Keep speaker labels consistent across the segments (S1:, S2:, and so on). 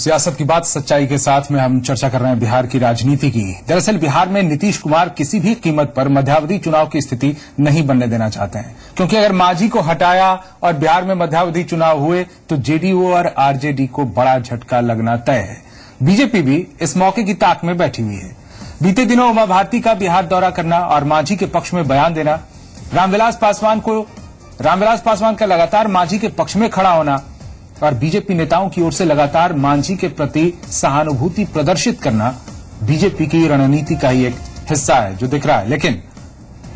S1: सियासत की बात सच्चाई के साथ में हम चर्चा कर रहे हैं बिहार की राजनीति की। दरअसल बिहार में नीतीश कुमार किसी भी कीमत पर मध्यावधि चुनाव की स्थिति नहीं बनने देना चाहते हैं, क्योंकि अगर मांझी को हटाया और बिहार में मध्यावधि चुनाव हुए तो जेडीयू और आरजेडी को बड़ा झटका लगना तय है। बीजेपी भी इस मौके की ताक में बैठी हुई है। बीते दिनों उमा भारती का बिहार दौरा करना और मांझी के पक्ष में बयान देना, रामविलास पासवान का लगातार मांझी के पक्ष में खड़ा होना और बीजेपी नेताओं की ओर से लगातार मांझी के प्रति सहानुभूति प्रदर्शित करना बीजेपी की रणनीति का ही एक हिस्सा है जो दिख रहा है। लेकिन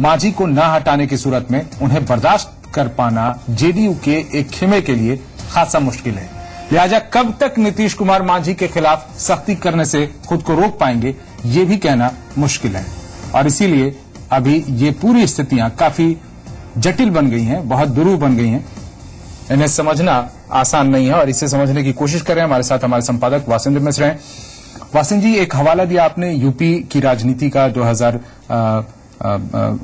S1: मांझी को न हटाने की सूरत में उन्हें बर्दाश्त कर पाना जेडीयू के एक खेमे के लिए खासा मुश्किल है। लिहाजा कब तक नीतीश कुमार मांझी के खिलाफ सख्ती करने से खुद को रोक पाएंगे, ये भी कहना मुश्किल है। और इसीलिए अभी ये पूरी स्थितियां काफी जटिल बन गई हैं, बहुत दुरूह बन गई हैं। इन्हें समझना आसान नहीं है और इसे समझने की कोशिश कर रहे हैं। हमारे साथ हमारे संपादक वासिंद्र मिश्र हैं। वासिंद्र जी, एक हवाला दिया आपने यूपी की राजनीति का,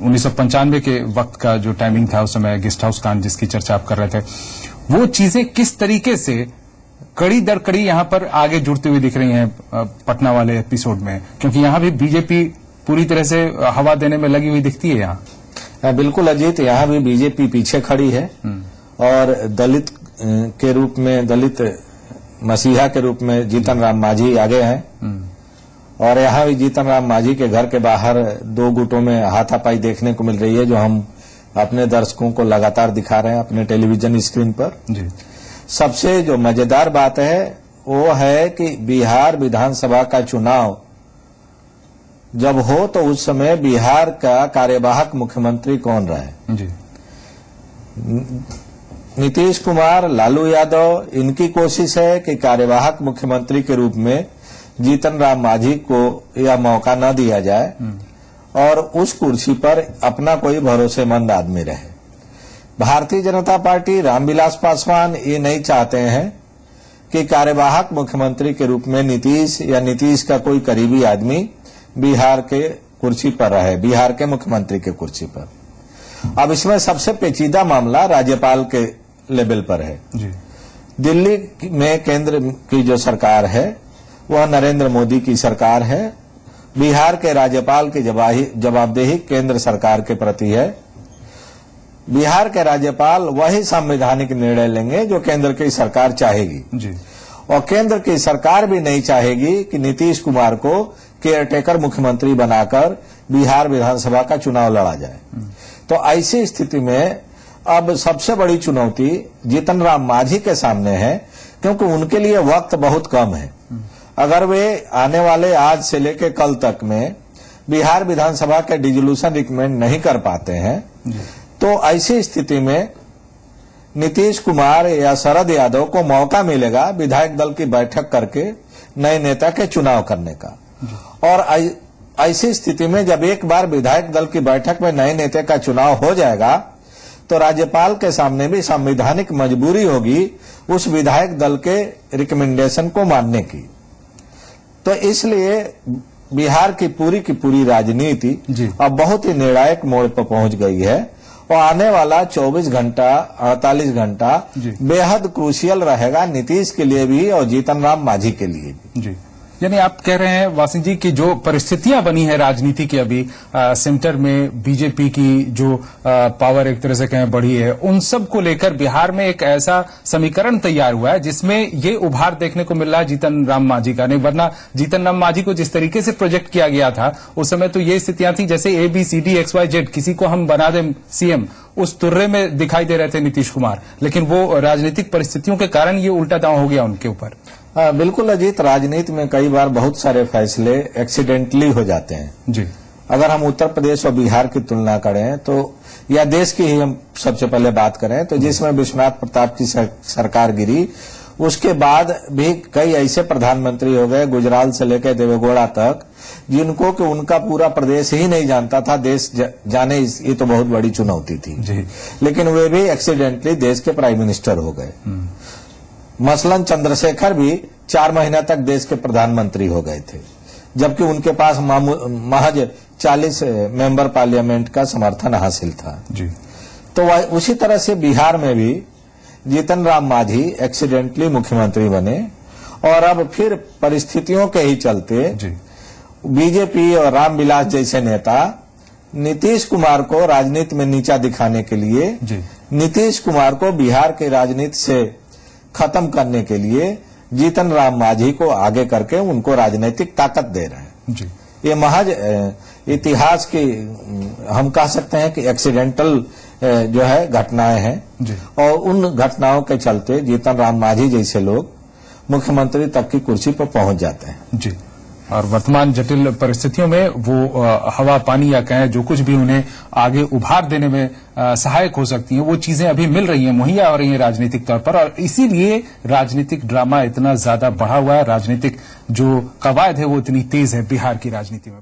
S1: 1995 के वक्त का जो टाइमिंग था, उस समय गेस्ट हाउस कांड जिसकी चर्चा आप कर रहे थे, वो चीजें किस तरीके से कड़ी दर कड़ी यहां पर आगे जुड़ती हुई दिख रही हैं पटना वाले एपिसोड में, क्योंकि यहां भी बीजेपी पूरी तरह से हवा देने में लगी हुई दिखती है। यहाँ
S2: बिल्कुल अजीत, यहाँ भी बीजेपी पीछे खड़ी है और दलित के रूप में, दलित मसीहा के रूप में जीतन राम मांझी आगे हैं। और यहाँ भी जीतन राम मांझी के घर के बाहर दो गुटों में हाथापाई देखने को मिल रही है, जो हम अपने दर्शकों को लगातार दिखा रहे हैं अपने टेलीविजन स्क्रीन पर जी। सबसे जो मजेदार बात है वो है कि बिहार विधानसभा का चुनाव जब हो तो उस समय बिहार का कार्यवाहक मुख्यमंत्री कौन रहे जी? नीतीश कुमार, लालू यादव, इनकी कोशिश है कि कार्यवाहक मुख्यमंत्री के रूप में जीतन राम मांझी को यह मौका न दिया जाए और उस कुर्सी पर अपना कोई भरोसेमंद आदमी रहे। भारतीय जनता पार्टी, रामविलास पासवान ये नहीं चाहते हैं कि कार्यवाहक मुख्यमंत्री के रूप में नीतीश या नीतीश का कोई करीबी आदमी बिहार के कुर्सी पर रहे, बिहार के मुख्यमंत्री के कुर्सी पर। अब इसमें सबसे पेचीदा मामला राज्यपाल के लेवल पर है जी। दिल्ली में केंद्र की जो सरकार है वह नरेंद्र मोदी की सरकार है। बिहार के राज्यपाल की जवाबदेही केंद्र सरकार के प्रति है। बिहार के राज्यपाल वही संवैधानिक निर्णय लेंगे जो केंद्र की सरकार चाहेगी जी। और केंद्र की सरकार भी नहीं चाहेगी कि नीतीश कुमार को केयरटेकर मुख्यमंत्री बनाकर बिहार विधानसभा का चुनाव लड़ा जाए। तो ऐसी स्थिति में अब सबसे बड़ी चुनौती जीतन राम मांझी के सामने है, क्योंकि उनके लिए वक्त बहुत कम है। अगर वे आने वाले आज से लेकर कल तक में बिहार विधानसभा के डिसोल्यूशन रिकमेंड नहीं कर पाते हैं तो ऐसी स्थिति में नीतीश कुमार या शरद यादव को मौका मिलेगा विधायक दल की बैठक करके नए नेता के चुनाव करने का। और ऐसी स्थिति में जब एक बार विधायक दल की बैठक में नए नेता का चुनाव हो जाएगा तो राज्यपाल के सामने भी संवैधानिक मजबूरी होगी उस विधायक दल के रिकमेंडेशन को मानने की। तो इसलिए बिहार की पूरी राजनीति अब बहुत ही निर्णायक मोड़ पर पहुंच गई है और आने वाला 24 घंटा 48 घंटा बेहद क्रूशियल रहेगा नीतीश के लिए भी और जीतन राम मांझी के लिए भी जी।
S1: यानी आप कह रहे हैं वासिंद्र जी की जो परिस्थितियां बनी है राजनीति की अभी सेंटर में बीजेपी की जो पावर एक तरह से कहें बढ़ी है, उन सब को लेकर बिहार में एक ऐसा समीकरण तैयार हुआ है जिसमें ये उभार देखने को मिल रहा है जीतन राम मांझी का। नहीं, वरना जीतन राम मांझी को जिस तरीके से प्रोजेक्ट किया गया था उस समय तो ये स्थितियां थी जैसे ABCD XYZ, किसी को हम बना दें CM, उस तुर्रे में दिखाई दे रहे थे नीतीश कुमार। लेकिन वो राजनीतिक परिस्थितियों के कारण ये उल्टा दांव हो गया उनके ऊपर।
S2: बिल्कुल अजीत, राजनीति में कई बार बहुत सारे फैसले एक्सीडेंटली हो जाते हैं जी। अगर हम उत्तर प्रदेश और बिहार की तुलना करें तो, या देश की ही हम सबसे पहले बात करें तो जिसमें विश्वनाथ प्रताप की सरकार गिरी, उसके बाद भी कई ऐसे प्रधानमंत्री हो गए गुजराल से लेकर देवेगौड़ा तक जिनको कि उनका पूरा प्रदेश ही नहीं जानता था, देश जाने ये तो बहुत बड़ी चुनौती थी जी। लेकिन वे भी एक्सीडेंटली देश के प्राइम मिनिस्टर हो गए। मसलन चंद्रशेखर भी 4 महीना तक देश के प्रधानमंत्री हो गए थे, जबकि उनके पास महज 40 मेंबर पार्लियामेंट का समर्थन हासिल था जी। तो उसी तरह से बिहार में भी जीतन राम मांझी एक्सीडेंटली मुख्यमंत्री बने और अब फिर परिस्थितियों के ही चलते
S1: जी
S2: बीजेपी और रामविलास जैसे नेता नीतीश कुमार को राजनीति में नीचा दिखाने के लिए,
S1: जी
S2: नीतीश कुमार को बिहार की राजनीति से खत्म करने के लिए जीतन राम मांझी को आगे करके उनको राजनीतिक ताकत दे रहे हैं।
S1: जी
S2: ये महज इतिहास की हम कह सकते हैं कि एक्सीडेंटल जो है घटनाएं हैं
S1: जी
S2: और उन घटनाओं के चलते जीतन राम मांझी जैसे लोग मुख्यमंत्री तक की कुर्सी पर पहुंच जाते हैं।
S1: जी और वर्तमान जटिल परिस्थितियों में वो हवा पानी या कहें जो कुछ भी उन्हें आगे उभार देने में सहायक हो सकती हैं, वो चीजें अभी मिल रही हैं, मुहैया हो रही हैं राजनीतिक तौर पर, और इसीलिए राजनीतिक ड्रामा इतना ज्यादा बढ़ा हुआ है, राजनीतिक जो कवायद है वो इतनी तेज है बिहार की राजनीति में।